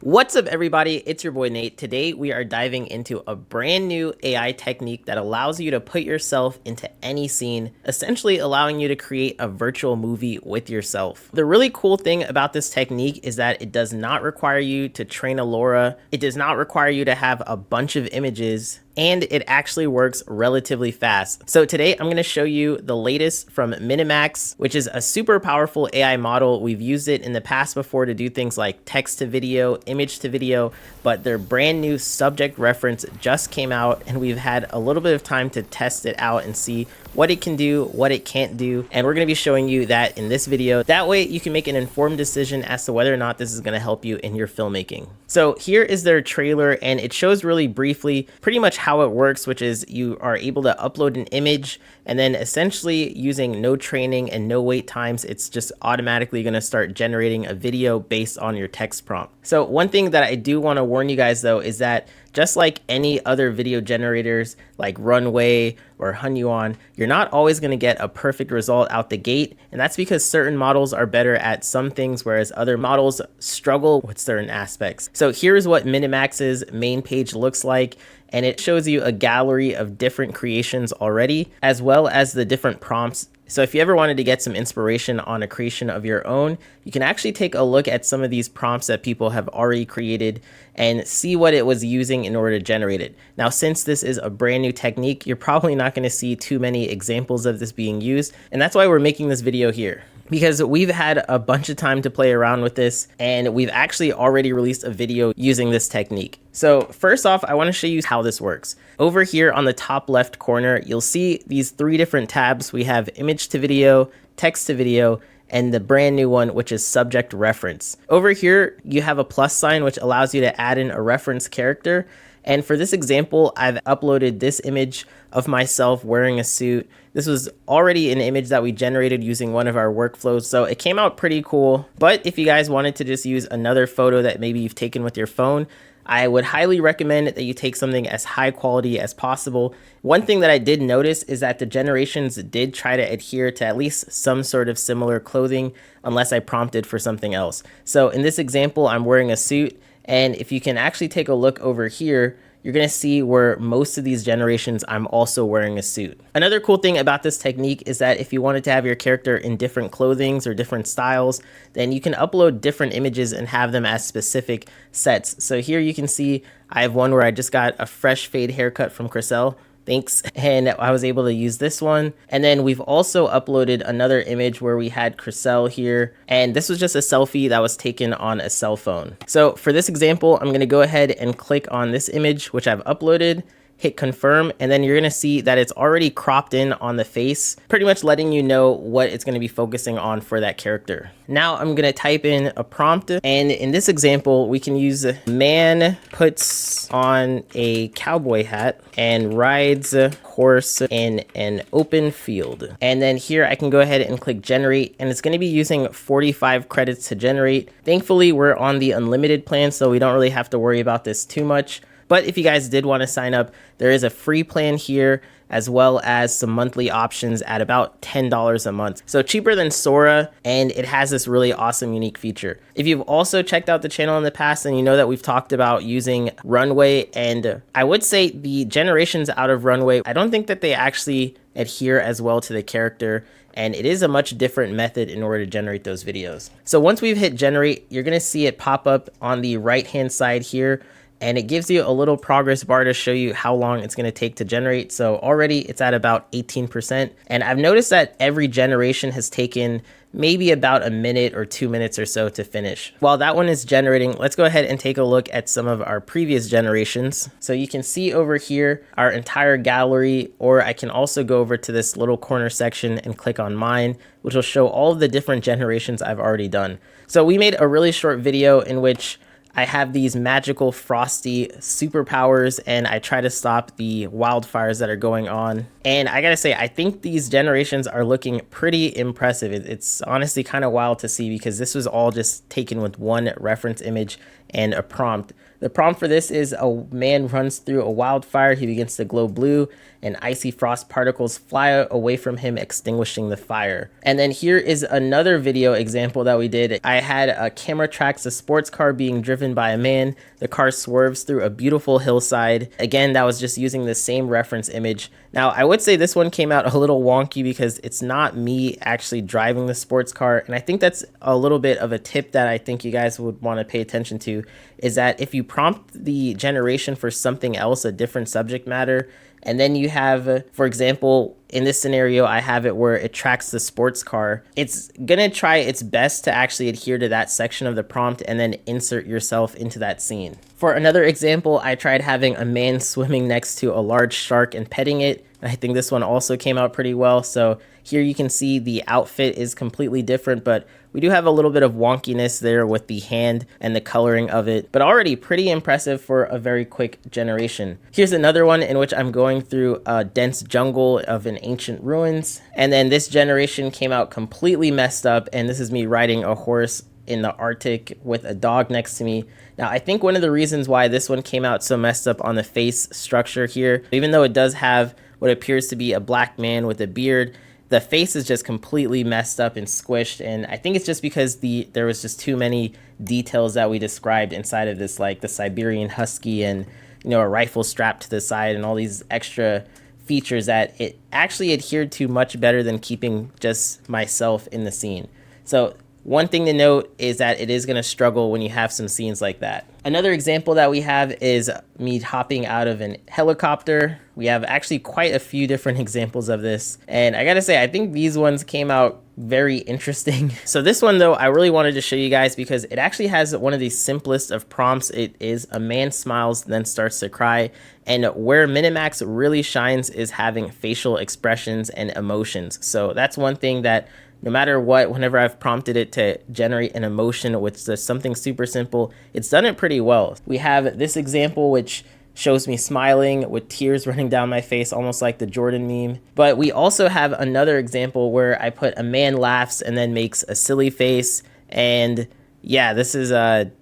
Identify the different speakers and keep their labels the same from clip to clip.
Speaker 1: What's up, everybody? It's your boy Nate. Today we are diving into a brand new AI technique that allows you to put yourself into any scene, essentially allowing you to create a virtual movie with yourself. The really cool thing about this technique is that it does not require you to train a LoRa. It does not require you to have a bunch of images, and it actually works relatively fast. So today I'm going to show you the latest from Minimax, which is a super powerful AI model. We've used it in the past before to do things like text to video, image to video, but their brand new subject reference just came out and we've had a little bit of time to test it out and see what it can do, what it can't do. And we're going to be showing you that in this video. That way you can make an informed decision as to whether or not this is going to help you in your filmmaking. So here is their trailer, and it shows really briefly pretty much how it works, which is you are able to upload an image and then essentially using no training and no wait times, it's just automatically going to start generating a video based on your text prompt. So one thing that I do want to warn you guys though is that just like any other video generators like Runway or Hailuo, you're not always going to get a perfect result out the gate. And that's because certain models are better at some things, whereas other models struggle with certain aspects. So here's what Minimax's main page looks like. And it shows you a gallery of different creations already, as well as the different prompts. So if you ever wanted to get some inspiration on a creation of your own, you can actually take a look at some of these prompts that people have already created and see what it was using in order to generate it. Now, since this is a brand new technique, you're probably not going to see too many examples of this being used. And that's why we're making this video here, because we've had a bunch of time to play around with this and we've actually already released a video using this technique. So first off, I want to show you how this works. Over here on the top left corner, you'll see these three different tabs. We have image to video, text to video, and the brand new one, which is subject reference. Over here, you have a plus sign, which allows you to add in a reference character. And for this example, I've uploaded this image of myself wearing a suit. This was already an image that we generated using one of our workflows, so it came out pretty cool. But if you guys wanted to just use another photo that maybe you've taken with your phone, I would highly recommend that you take something as high quality as possible. One thing that I did notice is that the generations did try to adhere to at least some sort of similar clothing unless I prompted for something else. So in this example, I'm wearing a suit, and if you can actually take a look over here, you're going to see where most of these generations, I'm also wearing a suit. Another cool thing about this technique is that if you wanted to have your character in different clothings or different styles, then you can upload different images and have them as specific sets. So here you can see I have one where I just got a fresh fade haircut from Crystal. Thanks. And I was able to use this one. And then we've also uploaded another image where we had Crystal here. And this was just a selfie that was taken on a cell phone. So for this example, I'm going to go ahead and click on this image, which I've uploaded, hit confirm, and then you're going to see that it's already cropped in on the face, pretty much letting you know what it's going to be focusing on for that character. Now I'm going to type in a prompt, and in this example, we can use man puts on a cowboy hat and rides a horse in an open field. And then here I can go ahead and click generate, and it's going to be using 45 credits to generate. Thankfully, we're on the unlimited plan, so we don't really have to worry about this too much. But if you guys did want to sign up, there is a free plan here, as well as some monthly options at about $10 a month. So cheaper than Sora, and it has this really awesome, unique feature. If you've also checked out the channel in the past, and you know that we've talked about using Runway, and I would say the generations out of Runway, I don't think that they actually adhere as well to the character, and it is a much different method in order to generate those videos. So once we've hit generate, you're gonna see it pop up on the right-hand side here, and it gives you a little progress bar to show you how long it's going to take to generate. So already it's at about 18%. And I've noticed that every generation has taken maybe about a minute or 2 minutes or so to finish. While that one is generating, let's go ahead and take a look at some of our previous generations. So you can see over here our entire gallery, or I can also go over to this little corner section and click on mine, which will show all of the different generations I've already done. So we made a really short video in which I have these magical frosty superpowers and I try to stop the wildfires that are going on. And I gotta say, I think these generations are looking pretty impressive. It's honestly kind of wild to see because this was all just taken with one reference image and a prompt. The prompt for this is a man runs through a wildfire. He begins to glow blue and icy frost particles fly away from him, extinguishing the fire. And then here is another video example that we did. I had a camera tracks a sports car being driven by a man. The car swerves through a beautiful hillside. Again, that was just using the same reference image. Now, I would say this one came out a little wonky because it's not me actually driving the sports car. And I think that's a little bit of a tip that I think you guys would want to pay attention to, is that if you prompt the generation for something else, a different subject matter, and then you have, for example, in this scenario, I have it where it tracks the sports car. It's going to try its best to actually adhere to that section of the prompt and then insert yourself into that scene. For another example, I tried having a man swimming next to a large shark and petting it. I think this one also came out pretty well. So here you can see the outfit is completely different, but we do have a little bit of wonkiness there with the hand and the coloring of it, but already pretty impressive for a very quick generation. Here's another one in which I'm going through a dense jungle of an ancient ruins. And then this generation came out completely messed up. And this is me riding a horse in the Arctic with a dog next to me. Now, I think one of the reasons why this one came out so messed up on the face structure here, even though it does have what appears to be a black man with a beard, the face is just completely messed up and squished. And I think it's just because there was just too many details that we described inside of this, like the Siberian Husky and, you know, a rifle strapped to the side and all these extra features that it actually adhered to much better than keeping just myself in the scene. So one thing to note is that it is going to struggle when you have some scenes like that. Another example that we have is me hopping out of an helicopter. We have actually quite a few different examples of this. And I gotta say, I think these ones came out very interesting. So this one though, I really wanted to show you guys because it actually has one of the simplest of prompts. It is a man smiles, then starts to cry. And where Minimax really shines is having facial expressions and emotions. So that's one thing that no matter what, whenever I've prompted it to generate an emotion with just something super simple, it's done it pretty well. We have this example, which shows me smiling with tears running down my face, almost like the Jordan meme. But we also have another example where I put a man laughs and then makes a silly face. And yeah, this is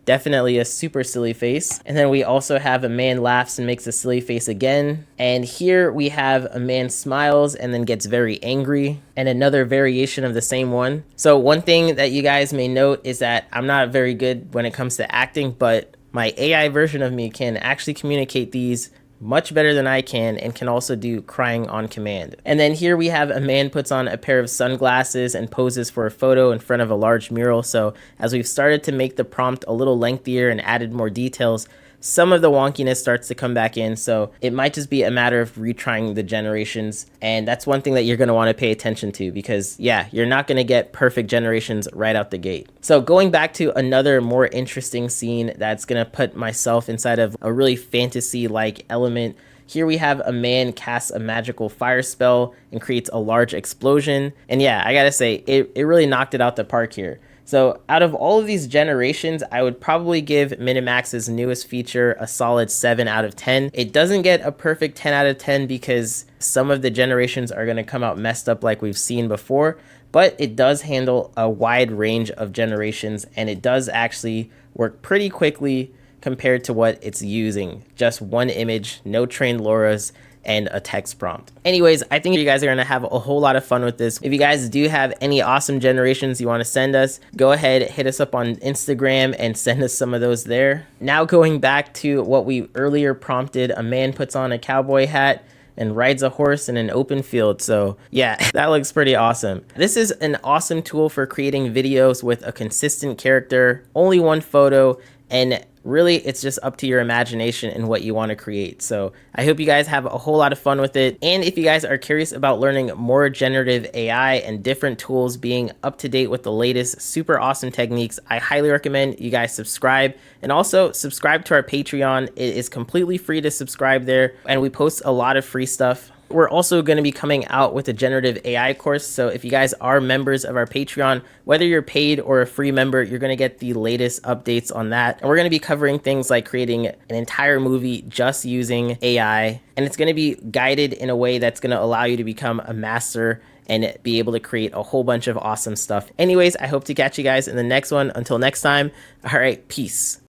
Speaker 1: definitely a super silly face. And then we also have a man laughs and makes a silly face again. And here we have a man smiles and then gets very angry, and another variation of the same one. So one thing that you guys may note is that I'm not very good when it comes to acting, but my AI version of me can actually communicate these much better than I can, and can also do crying on command. And then here we have a man puts on a pair of sunglasses and poses for a photo in front of a large mural. So as we've started to make the prompt a little lengthier and added more details, some of the wonkiness starts to come back in. So it might just be a matter of retrying the generations. And that's one thing that you're going to want to pay attention to, because yeah, you're not going to get perfect generations right out the gate. So going back to another more interesting scene that's going to put myself inside of a really fantasy-like element. Here we have a man casts a magical fire spell and creates a large explosion. And yeah, I gotta say, it really knocked it out the park here. So out of all of these generations, I would probably give Minimax's newest feature a solid 7 out of 10. It doesn't get a perfect 10 out of 10 because some of the generations are going to come out messed up like we've seen before, but it does handle a wide range of generations, and it does actually work pretty quickly compared to what it's using. Just one image, no trained LoRa's, and a text prompt. Anyways, I think you guys are gonna have a whole lot of fun with this. If you guys do have any awesome generations you wanna send us, go ahead, hit us up on Instagram and send us some of those there. Now going back to what we earlier prompted, a man puts on a cowboy hat and rides a horse in an open field. So yeah, that looks pretty awesome. This is an awesome tool for creating videos with a consistent character, only one photo, and really it's just up to your imagination and what you want to create. So I hope you guys have a whole lot of fun with it. And if you guys are curious about learning more generative AI and different tools, being up to date with the latest super awesome techniques, I highly recommend you guys subscribe, and also subscribe to our Patreon. It is completely free to subscribe there, and we post a lot of free stuff. We're also going to be coming out with a generative AI course. So if you guys are members of our Patreon, whether you're paid or a free member, you're going to get the latest updates on that. And we're going to be covering things like creating an entire movie just using AI. And it's going to be guided in a way that's going to allow you to become a master and be able to create a whole bunch of awesome stuff. Anyways, I hope to catch you guys in the next one. Until next time, all right, peace.